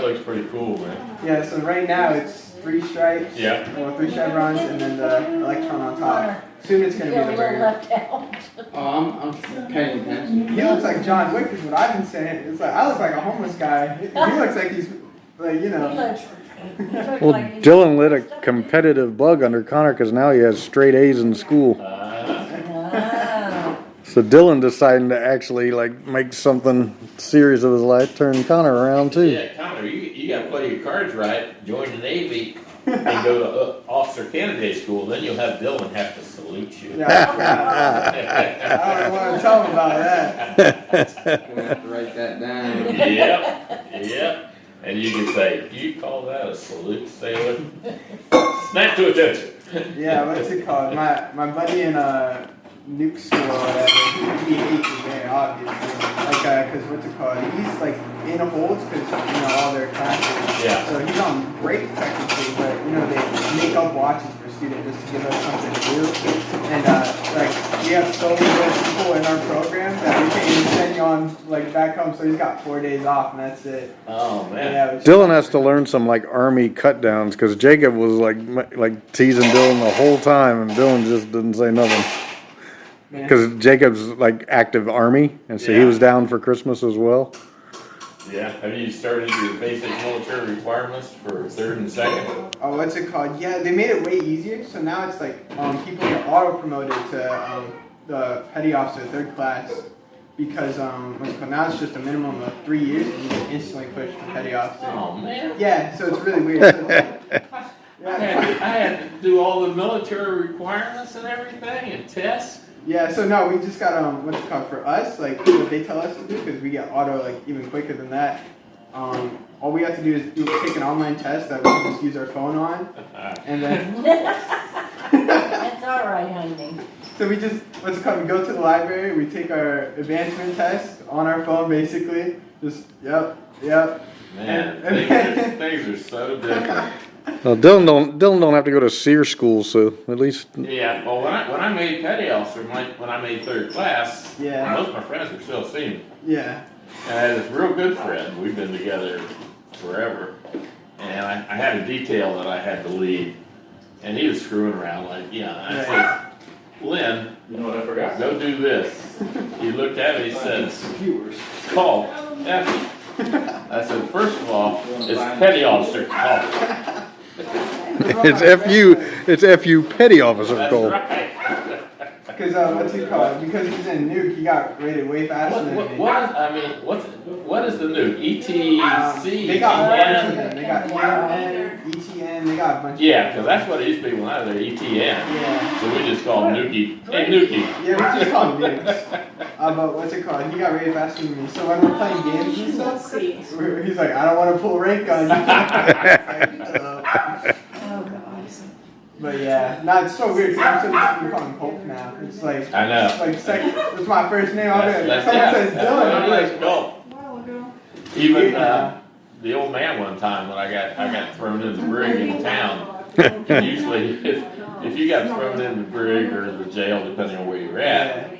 looks pretty cool, man. Yeah, so right now it's 3 stripes. Yeah. Well, 3 chevrons and then the electron on top. Soon it's gonna be the bird. left out. Oh, I'm paying attention. He looks like John Wick is what I've been saying. It's like I look like a homeless guy. He looks like he's like, you know. Well, Dylan lit a competitive bug under Connor because now he has straight A's in school. So Dylan deciding to actually like make something serious of his life, turn Connor around too. Yeah, Connor, you got to play your cards right, join the Navy, and go to Officer Candidate School. Then you'll have Dylan have to salute you. Yeah, I don't want to tell him about that. I'm gonna have to write that down. Yep. And you can say, you call that a salute, sailor? Snap to attention. Yeah, what's it called? My buddy in nuke school or whatever, he hates it there, obviously. Like, cause what's it called? He's like in holds cause, you know, all their classes. Yeah. So he's on break technically, but, you know, they make up watches for students just to give us something to do. And, like, we have so many good people in our program that we can't even send you on, like, back home. So he's got 4 days off and that's it. Oh, man. Yeah, Dylan has to learn some like army cut downs because Jacob was like teasing Dylan the whole time and Dylan just didn't say nothing. Because Jacob's like active army and so he was down for Christmas as well. Yeah. Have you started your basic military requirements for 3rd and 2nd? Oh, what's it called? Yeah, they made it way easier. So now it's like people get auto promoted to the petty officer 3rd class because what's it called? Now it's just a minimum of 3 years and you get instantly pushed to petty officer. Oh, man. Yeah, so it's really weird. So I had to do all the military requirements and everything and tests. yeah, so no, we just got what's it called for us? Like what they tell us to do because we get auto like even quicker than that. All we have to do is take an online test that we can just use our phone on, and then. That's all right, honey. So we just, what's it called, we go to the library, we take our advancement test on our phone basically, just, yep. Man, things are so different. Well, Dylan don't have to go to SEER school, so at least. Yeah, well, when I made petty officer, when I made 3rd class, Yeah. most of my friends were still seniors. Yeah. And I had this real good friend, we've been together forever, and I had a detail that I had to lead, and he was screwing around like, I said, Lynn, You know what I forgot? go do this. He looked at me, he said, it's called F. I said, first of all, it's petty officer call. It's FU petty officer That's call. right. Because, what's it called, because he's in nuke, he got rated way faster than me. What is the new ETC? They got ETN? ETN, they got ETN, ETN, they got a bunch of. Yeah, because that's what it used to be when I was there, ETN. Yeah. So we just called him Nuki. Hey, Nuki. Yeah, we just call him nukes. But what's it called, he got rated faster than me, so when we're playing games and stuff, he's like, I don't want to pull rank on you. Oh, God. But yeah, no, it's so weird because I'm so used to calling Pope now. It's like, I know. It's like second, it's my first name. I'll be like, someone That's says Dylan, I'm like, cool. Even the old man one time when I got thrown in the brig in town. And usually, if you got thrown in the brig or the jail, depending on where you're at,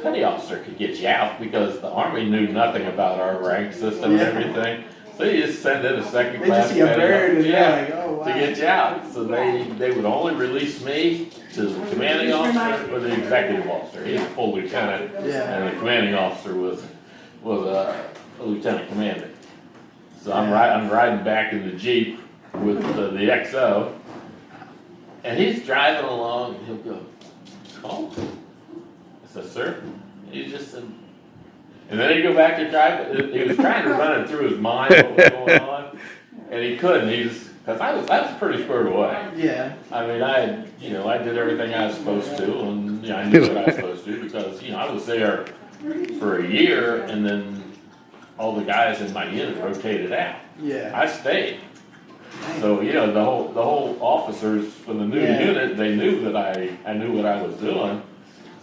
petty officer could get you out because the army knew nothing about our rank system and everything. So you just send in a 2nd they class just see a bird and they're like, oh wow. to get you out. So they would only release me to the commanding officer or the executive officer. He's a full lieutenant, and the commanding officer was a lieutenant commander. So I'm riding back in the Jeep with the XO, and he's driving along, and he'll go, "Oh," I said, "Sir," he just said. And then he'd go back to drive. He was trying to run it through his mind what was going on, and he couldn't. Because I was pretty squared away. Yeah. I mean, I did everything I was supposed to, and I knew what I was supposed to do because I was there for a year, and then all the guys in my unit rotated out. Yeah. I stayed. So the whole officers from the new unit, they knew that I knew what I was doing.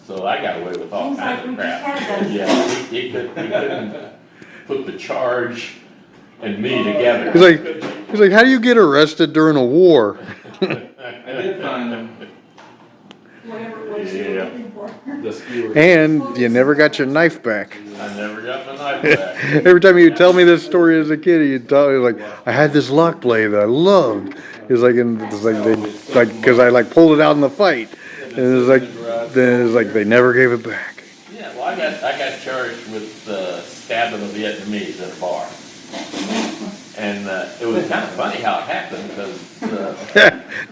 So I got away with all kinds of crap. Yeah, he couldn't put the charge and me together. He's like, how do you get arrested during a war? I did find them. Whatever it was you were looking for. The skewer. And you never got your knife back. I never got my knife back. Every time you tell me this story as a kid, you'd tell me like, I had this lock blade that I loved. It's like, cause I like pulled it out in the fight. And it was like, then it's like they never gave it back. Yeah, well, I got charged with stabbing a Vietnamese in a bar. And it was kind of funny how it happened because.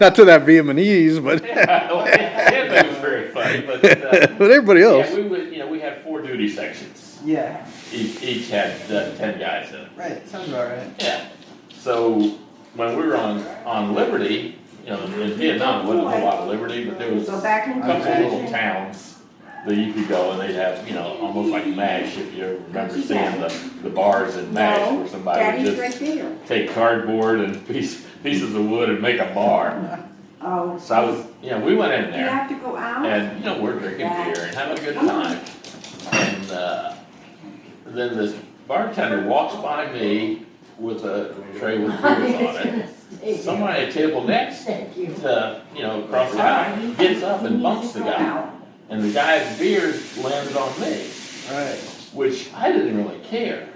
Not to that Vietnamese, but It was very funny, but. but everybody else. Yeah, we had 4 duty sections. Yeah, Each had 10 guys in it. right, sounds about right. Yeah. So when we were on Liberty, in Vietnam, there wasn't a lot of Liberty, but there was Go a back in couple of the little towns that you could go and they'd have, almost like MASH, if you ever remember seeing the bars in MASH where somebody Daddy's would right just there. take cardboard and pieces of wood and make a bar. Oh. So I was, we went in You there have to go out? and, we're drinking beer and having a good time. And then this bartender walks by me with a tray with beers on it. Somebody at the table next Thank you. to, across the aisle, gets up and bumps the guy. And the guy's beers landed on me, Right. which I didn't really care.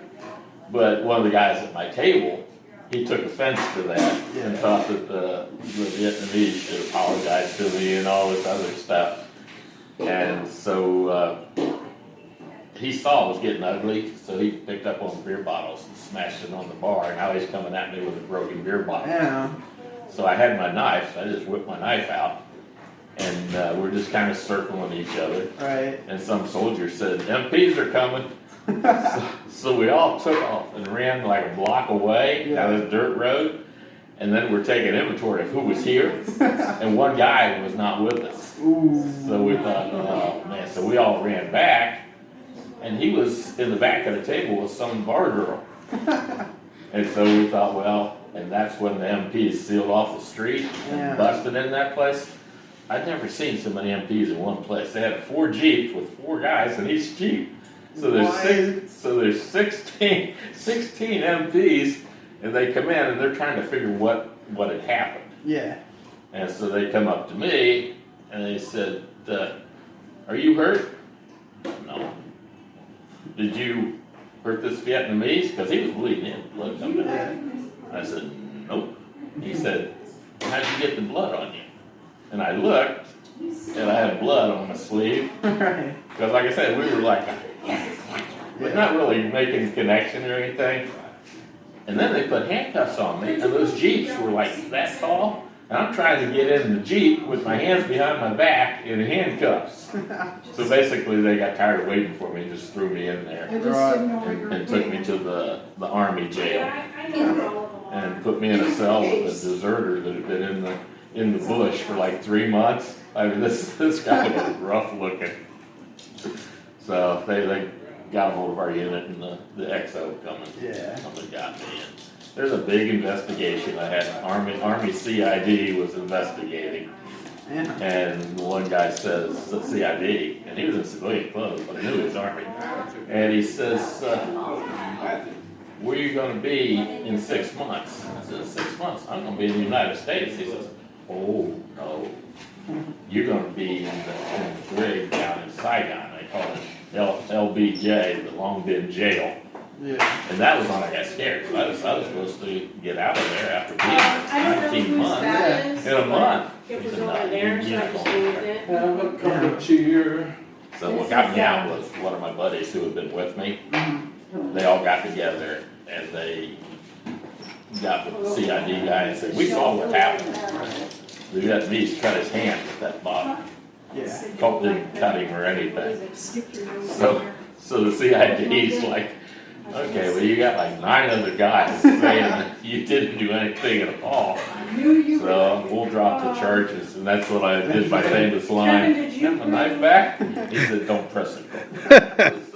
But one of the guys at my table, he took offense to that and thought that the Vietnamese should apologize to me and all this other stuff. And so he saw it was getting ugly, so he picked up one of the beer bottles and smashed it on the bar. And now he's coming at me with a broken beer bottle. Yeah. So I had my knife, so I just whipped my knife out. And we're just kind of circling each other. Right. And some soldier said, MPs are coming. So we all took off and ran like a block away down this dirt road. And then we're taking inventory of who was here. And one guy was not with us. Ooh. So we thought, oh man. So we all ran back. And he was in the back of the table with some bar girl. And so we thought, well, and that's when the MPs sealed off the street and busted in that place. I'd never seen so many MPs in one place. They had 4 Jeeps with 4 guys in each Jeep. So there's 16 MPs, and they come in and they're trying to figure what had happened. Yeah. And so they come up to me and they said, "Are you hurt?" No. "Did you hurt this Vietnamese?" Because he was bleeding in, blood coming in. I said, "Nope." He said, "How'd you get the blood on you?" And I looked, and I had blood on my sleeve. Right. Because like I said, we were like, but not really making a connection or anything. And then they put handcuffs on me, and those Jeeps were like that tall. And I'm trying to get in the Jeep with my hands behind my back in handcuffs. So basically they got tired of waiting for me and just threw me in there and took me to the army jail. And put me in a cell with a deserter that had been in the bush for like 3 months. I mean, this guy was rough looking. So they got a hold of our unit and the XO coming and got me in. There's a big investigation. I had Army CID was investigating. Yeah. And one guy says, the CID, and he was in civilian clothes, but I knew he was Army. And he says, where are you going to be in 6 months? I said, 6 months? I'm going to be in the United States. He says, oh, no. You're going to be in the brig down in Saigon. They call it LBJ, the Long Bin Jail. Yeah. And that was when I got scared. So I was supposed to get out of there after being 19 months. In a month. It was He said, "No, over there, you so I can't just go." moved it. Have a cup of cheer. So what got me out was one of my buddies who had been with me. They all got together and they got with the CID guy and said, we saw what happened. The Vietnamese cut his hand with that bottle. Yeah. Colt didn't cut him or anything. So the CID's like, okay, well you got like 9 other guys saying that you didn't do anything at all. So we'll drop the charges, and that's what I did by saying this line. Kevin, did you "Got my knife back?" He said, "Don't press it."